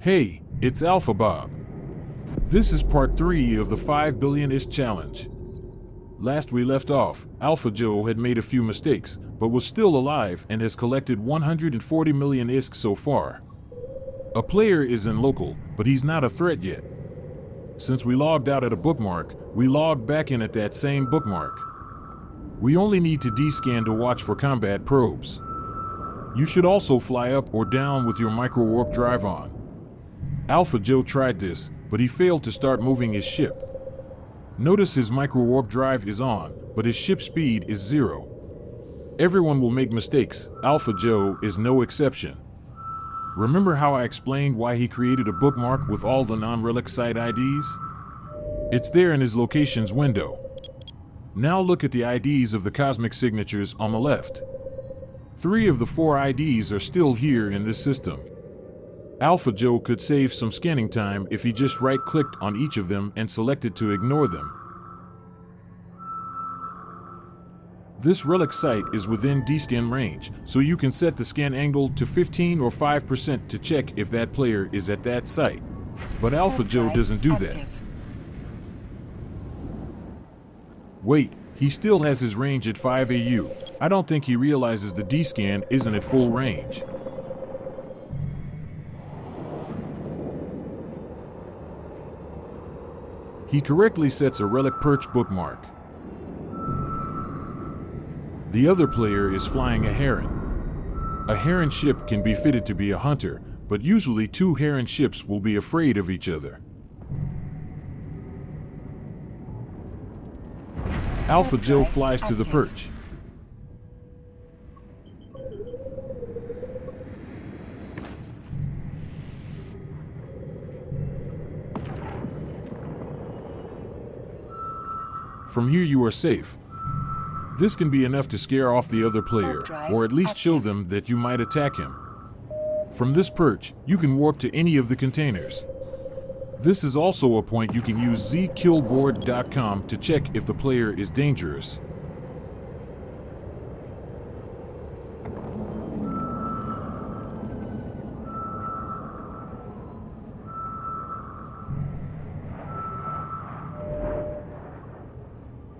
Hey, it's Alpha Bob. This is part 3 of the 5 billion ISK challenge. Last we left off, Alpha Joe had made a few mistakes, but was still alive and has collected 140 million ISK so far. A player is in local, but he's not a threat yet. Since we logged out at a bookmark, we logged back in at that same bookmark. We only need to descan to watch for combat probes. You should also fly up or down with your micro-warp drive on. Alpha Joe tried this, but he failed to start moving his ship. Notice his micro-warp drive is on, but his ship speed is 0. Everyone will make mistakes, Alpha Joe is no exception. Remember how I explained why he created a bookmark with all the non-relic site IDs? It's there in his locations window. Now look at the IDs of the cosmic signatures on the left. 3 of the 4 IDs are still here in this system. Alpha Joe could save some scanning time if he just right-clicked on each of them and selected to ignore them. This relic site is within descan range, so you can set the scan angle to 15 or 5% to check if that player is at that site. But Alpha Joe doesn't do that. Wait, he still has his range at 5 AU. I don't think he realizes the descan isn't at full range. He correctly sets a relic perch bookmark. The other player is flying a heron. A heron ship can be fitted to be a hunter, but usually 2 heron ships will be afraid of each other. Alpha Joe flies to the perch. From here you are safe. This can be enough to scare off the other player, or at least show them that you might attack him. From this perch, you can warp to any of the containers. This is also a point you can use zkillboard.com to check if the player is dangerous.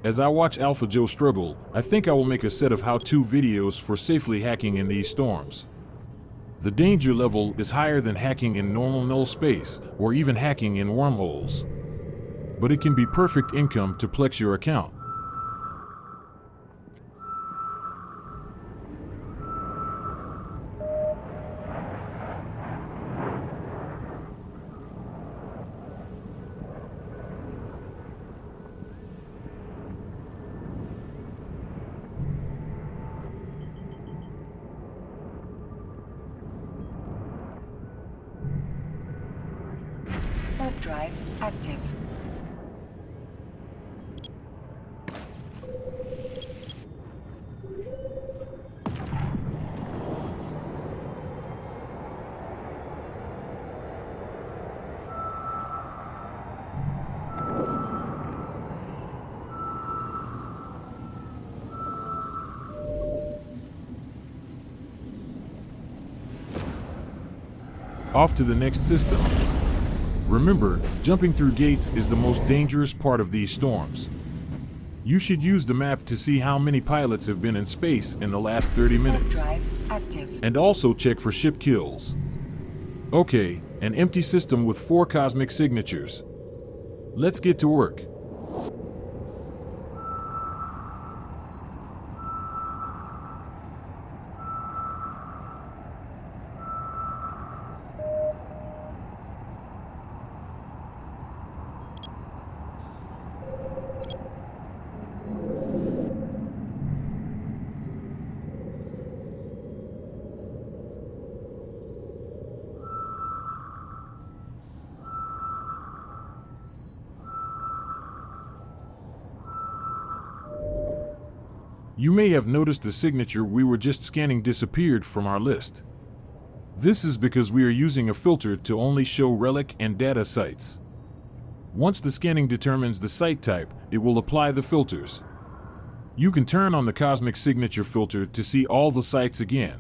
As I watch Alpha Joe struggle, I think I will make a set of how-to videos for safely hacking in these storms. The danger level is higher than hacking in normal null space, or even hacking in wormholes. But it can be perfect income to plex your account. Warp drive active. Off to the next system. Remember, jumping through gates is the most dangerous part of these storms. You should use the map to see how many pilots have been in space in the last 30 minutes. And also check for ship kills. Okay, an empty system with 4 cosmic signatures. Let's get to work. You may have noticed the signature we were just scanning disappeared from our list. This is because we are using a filter to only show relic and data sites. Once the scanning determines the site type, it will apply the filters. You can turn on the cosmic signature filter to see all the sites again.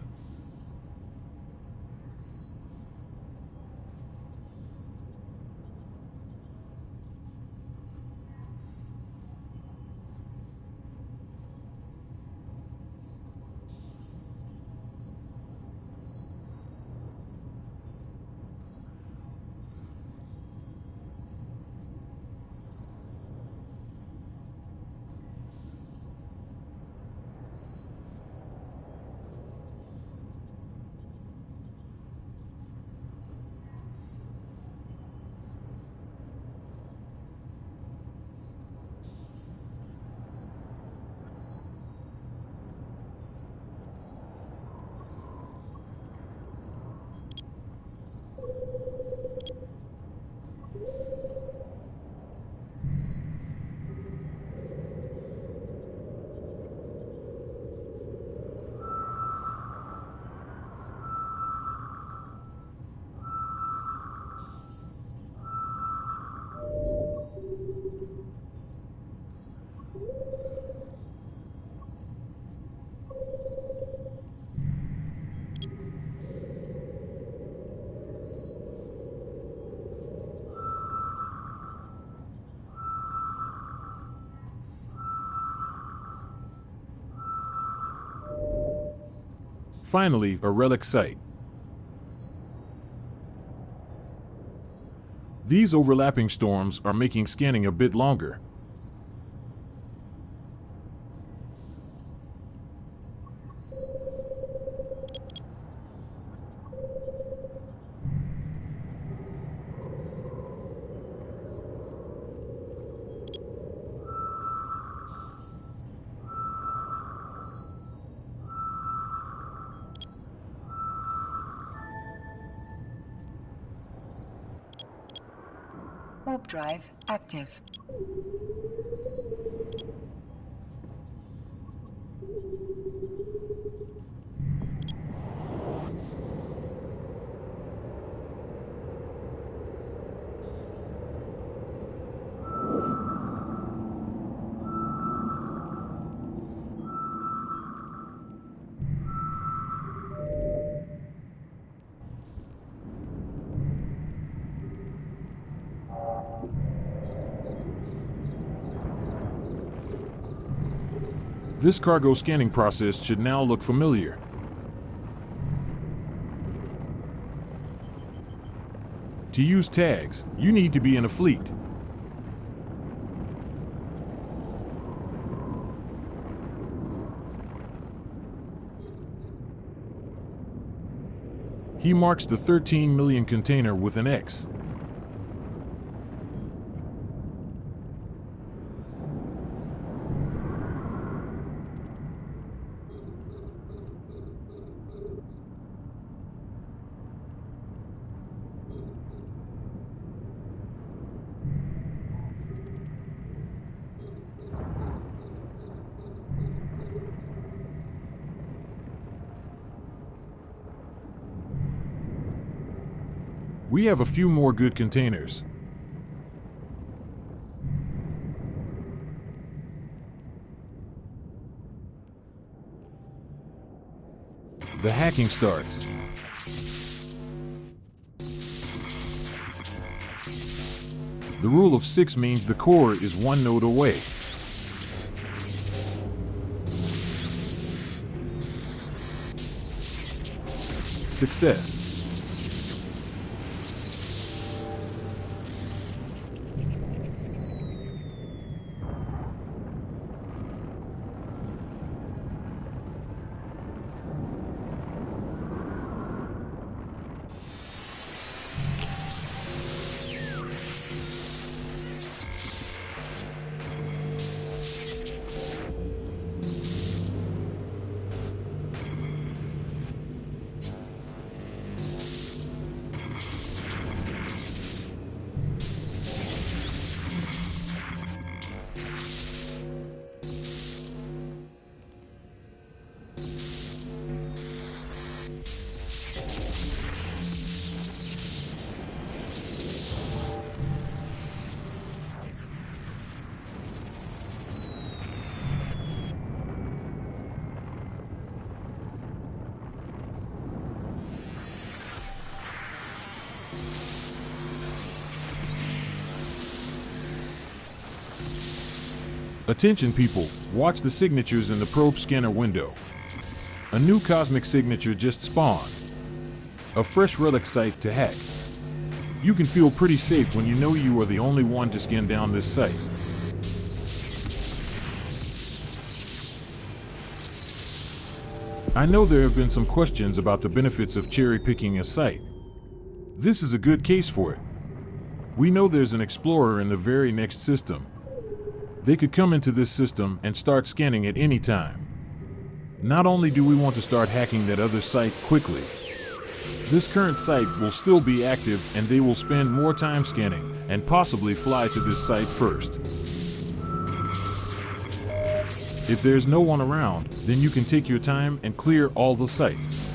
Finally, a relic site. These overlapping storms are making scanning a bit longer. Warp drive active. This cargo scanning process should now look familiar. To use tags, you need to be in a fleet. He marks the 13 million container with an X. We have a few more good containers. The hacking starts. The rule of 6 means the core is one node away. Success. Attention people, watch the signatures in the probe scanner window. A new cosmic signature just spawned. A fresh relic site to hack. You can feel pretty safe when you know you are the only one to scan down this site. I know there have been some questions about the benefits of cherry-picking a site. This is a good case for it. We know there's an explorer in the very next system. They could come into this system and start scanning at any time. Not only do we want to start hacking that other site quickly, this current site will still be active and they will spend more time scanning and possibly fly to this site first. If there's no one around, then you can take your time and clear all the sites.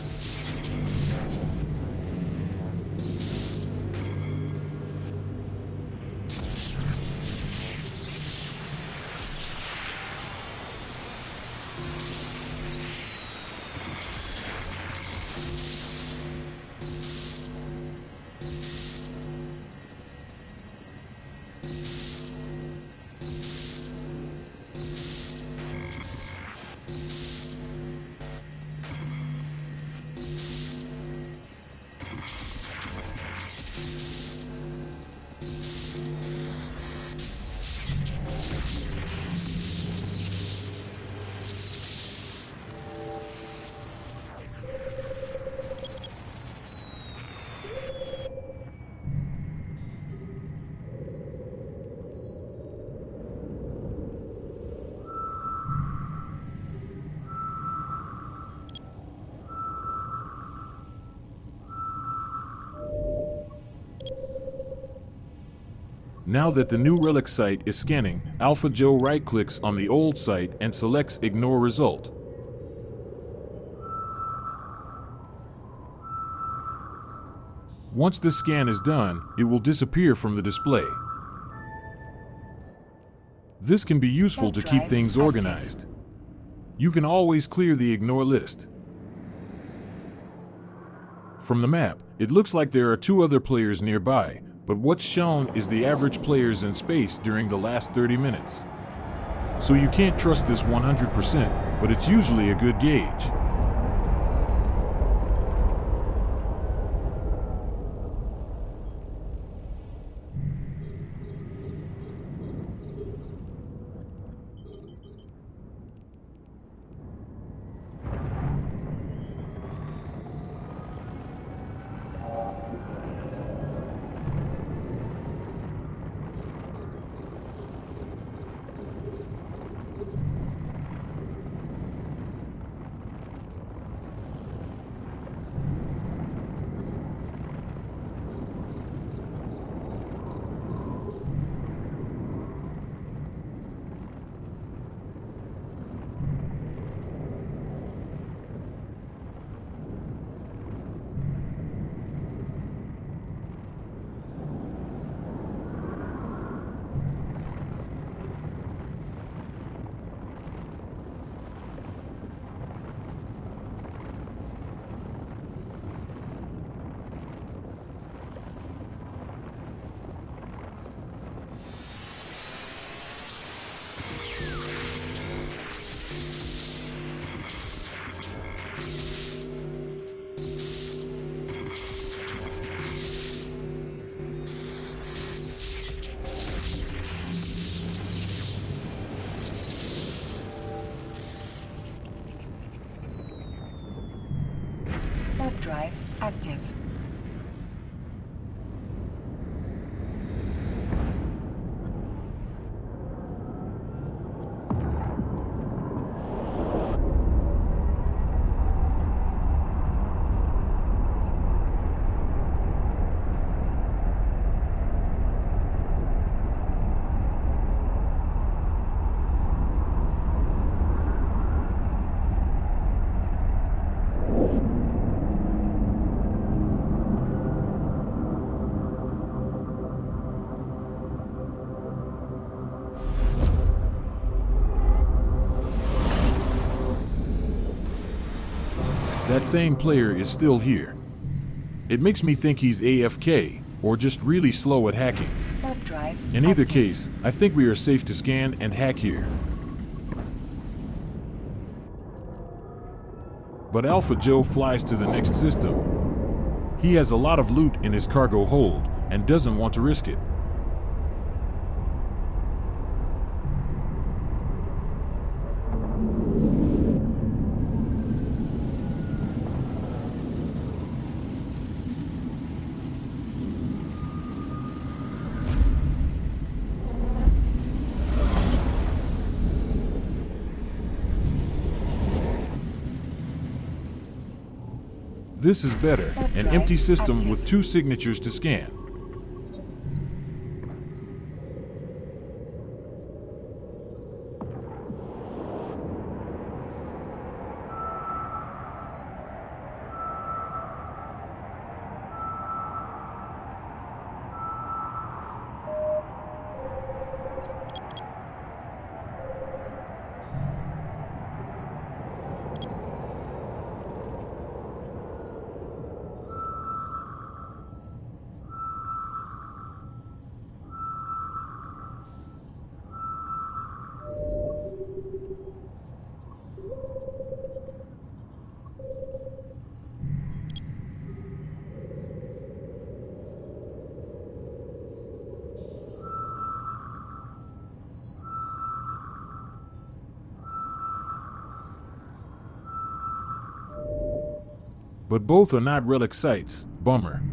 Now that the new Relic site is scanning, Alpha Joe right-clicks on the old site and selects Ignore Result. Once the scan is done, it will disappear from the display. This can be useful to keep things organized. You can always clear the Ignore list. From the map, it looks like there are 2 other players nearby, but what's shown is the average players in space during the last 30 minutes. So you can't trust this 100%, but it's usually a good gauge. Warp drive active. That same player is still here. It makes me think he's AFK, or just really slow at hacking. Warp drive In either active. case, I think we are safe to scan and hack here. But Alpha Joe flies to the next system. He has a lot of loot in his cargo hold, and doesn't want to risk it. This is better, an empty system with 2 signatures to scan. But both are not Relic Sites. Bummer.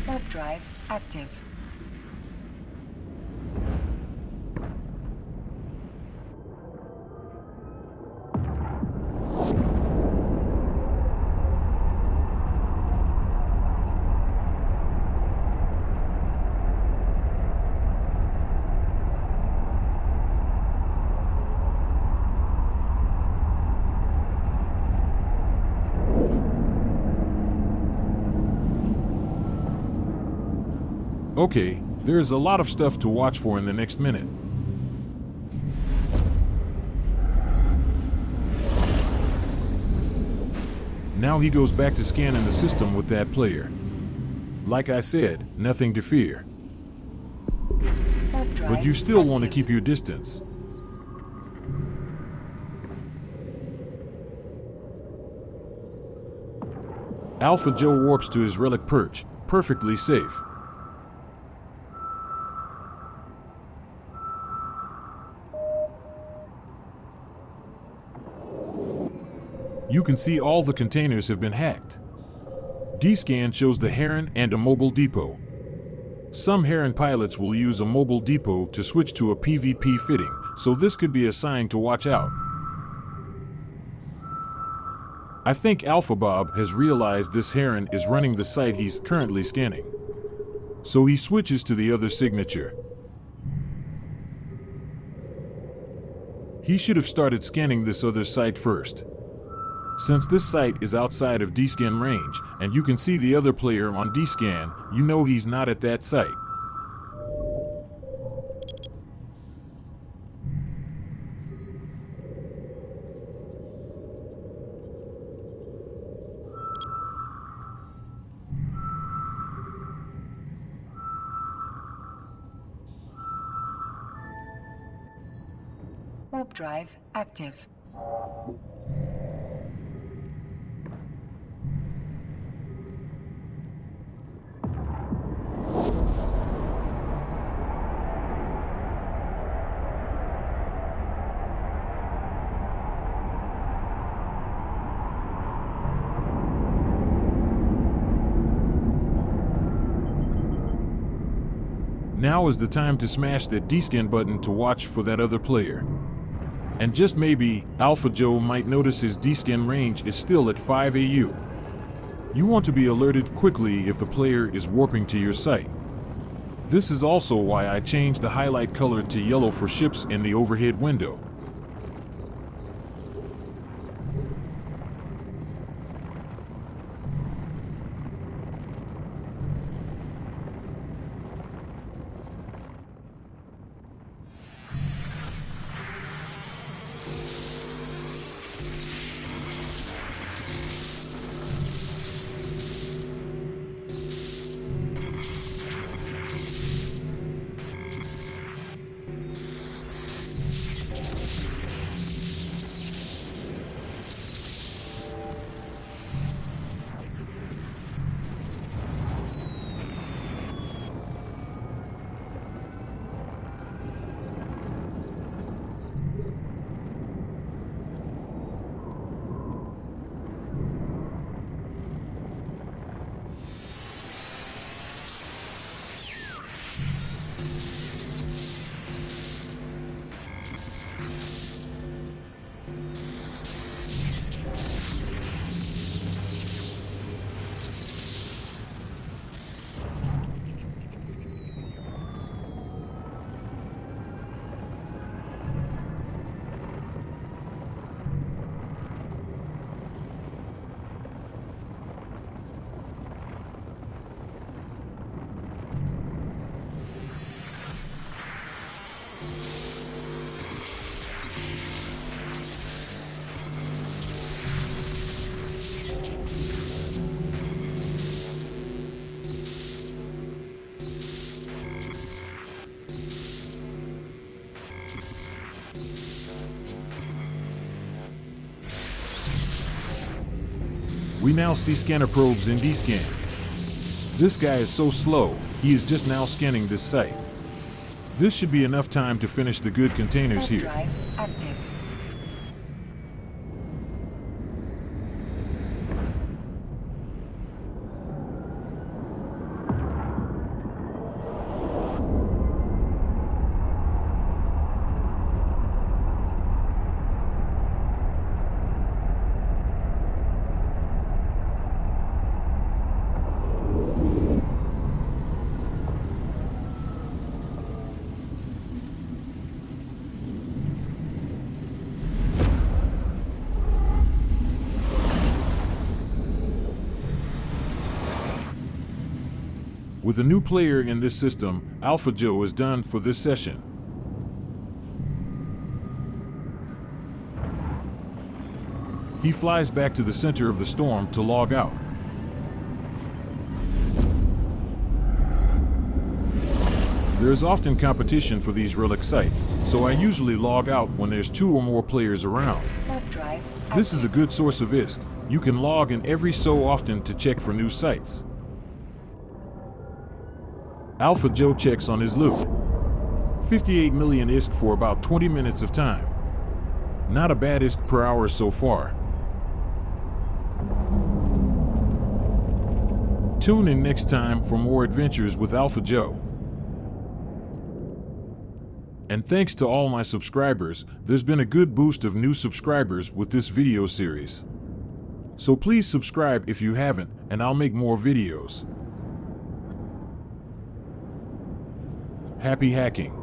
Warp drive active. Okay, there's a lot of stuff to watch for in the next minute. Now he goes back to scanning the system with that player. Like I said, nothing to fear. Warp drive But you still want to active. keep your distance. Alpha Joe warps to his relic perch, perfectly safe. You can see all the containers have been hacked. D-scan shows the Heron and a mobile depot. Some Heron pilots will use a mobile depot to switch to a PvP fitting, so this could be a sign to watch out. I think Alpha Bob has realized this Heron is running the site he's currently scanning. So he switches to the other signature. He should have started scanning this other site first. Since this site is outside of D-scan range, and you can see the other player on D-scan, you know he's not at that site. Warp drive active. Now is the time to smash that D-scan button to watch for that other player. And just maybe, Alpha Joe might notice his D-scan range is still at 5 AU. You want to be alerted quickly if the player is warping to your site. This is also why I changed the highlight color to yellow for ships in the overhead window. We now see scanner probes in D-scan. This guy is so slow, he is just now scanning this site. This should be enough time to finish the good containers Warp here. drive active. With a new player in this system, Alpha Joe is done for this session. He flies back to the center of the storm to log out. There is often competition for these relic sites, so I usually log out when there's 2 or more players around. Warp drive. This is a good source of ISK. You can log in every so often to check for new sites. Alpha Joe checks on his loot. 58 million ISK for about 20 minutes of time. Not a bad ISK per hour so far. Tune in next time for more adventures with Alpha Joe. And thanks to all my subscribers, there's been a good boost of new subscribers with this video series. So please subscribe if you haven't, and I'll make more videos. Happy hacking!